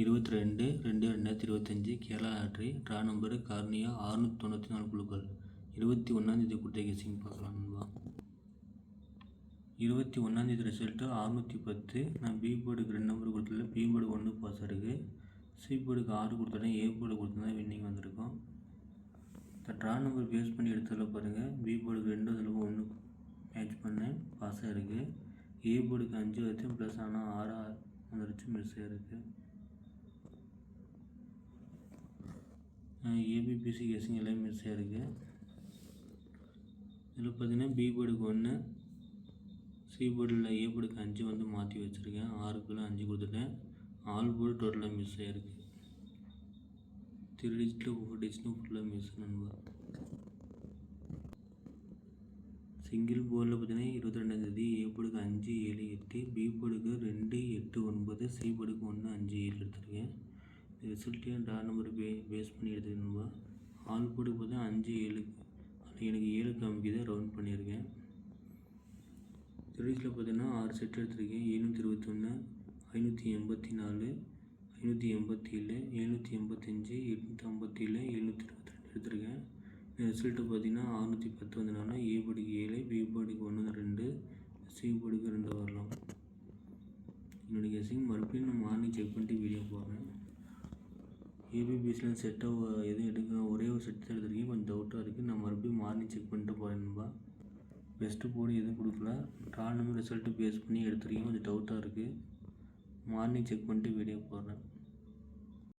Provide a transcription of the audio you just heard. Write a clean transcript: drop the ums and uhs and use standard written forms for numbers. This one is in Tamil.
22 2 2025 Kerala lottery draw number cornea 694 குழுக்கள் 21 கொடுத்த கெஸிங் பார்க்கலாம் நண்பா. 21 ரிசல்ட்டு 610. நான் பி போர்டுக்கு 2 நம்பர் கொடுத்துல பி போர்டு 1 பாஸ் இருக்குது. சி போர்டுக்கு 6 கொடுத்துட்டேன். ஏ போர்டு கொடுத்தா வின்னிங் வந்திருக்கும். இந்த ட்ரா நம்பர் பேஸ் பண்ணி எடுத்ததில் பாருங்கள், பி போர்டுக்கு 2 அதில் 1 மேட்ச் பண்ணேன், பாஸாக இருக்குது. ஏ போர்டுக்கு 5 வச்சேன், ப்ளஸ் ஆனால் 6 வந்துருச்சு, மிஸ்ஸாக இருக்குது. ஏபிபிசி கெஸிங் எல்லாம் மிஸ்ஸாக இருக்குது. இதில் பார்த்தீங்கன்னா பி போர்டுக்கு 1, சி போர்டில் ஏ போர்டுக்கு 5 வந்து மாற்றி வச்சுருக்கேன். 6க்குள்ள 5 கொடுத்துட்டேன். ஆல் போர்டு டோட்டலாக மிஸ் ஆகிருக்கு. 3 டிஜிட்டில் 4 டிஜிட்டும் ஃபுல்லாக மிஸ் நண்பா. சிங்கிள் போர்டில் பார்த்தீங்கன்னா 22 ஏ போர்டுக்கு 5 7 8, பி போர்டுக்கு 2 8 9, சி போர்டுக்கு 1 5 7 எடுத்துருக்கேன். ரிசல்ட்டையும் ட்ரா நம்பர் பேஸ் பண்ணி எடுத்துக்கணும்பா. ஆல் போர்டுக்கு பார்த்தா 5 7, அதில் எனக்கு 7 காமிக்குது, ரவுண்ட் பண்ணியிருக்கேன். சீரீஸில் பார்த்தீங்கன்னா 6 செட் எடுத்திருக்கேன். 721, 584, 587, 785, 857, 722 எடுத்திருக்கேன். ரிசல்ட்டு பார்த்தீங்கன்னா 610 வந்தனால ஏ போர்டுக்கு 7, பி போர்டுக்கு 1 2, சி போர்டுக்கு 2 வரலாம். என்னுடைய கெஸிங் மறுபடியும் நான் மார்னிங் செக் பண்ணிட்டு வீடியோ போடுறேன். ஏபிபிசியில் செட்டாக எதுவும் எடுக்க ஒரே ஒரு செட் தான் எடுத்திருக்கேன். கொஞ்சம் டவுட்டாக இருக்குது. நான் மறுபடியும் மார்னிங் செக் பண்ணிட்டு போகிறேன்பா. பெஸ்ட்டு போர்டு எதுவும் கொடுக்கல. ட்ரா நம்பர் ரிசல்ட்டு பேஸ் பண்ணி எடுத்துருக்கேன். கொஞ்சம் டவுட்டாக இருக்குது. மார்னிங் செக் பண்ணிட்டு வீடியோ போடுறேன்.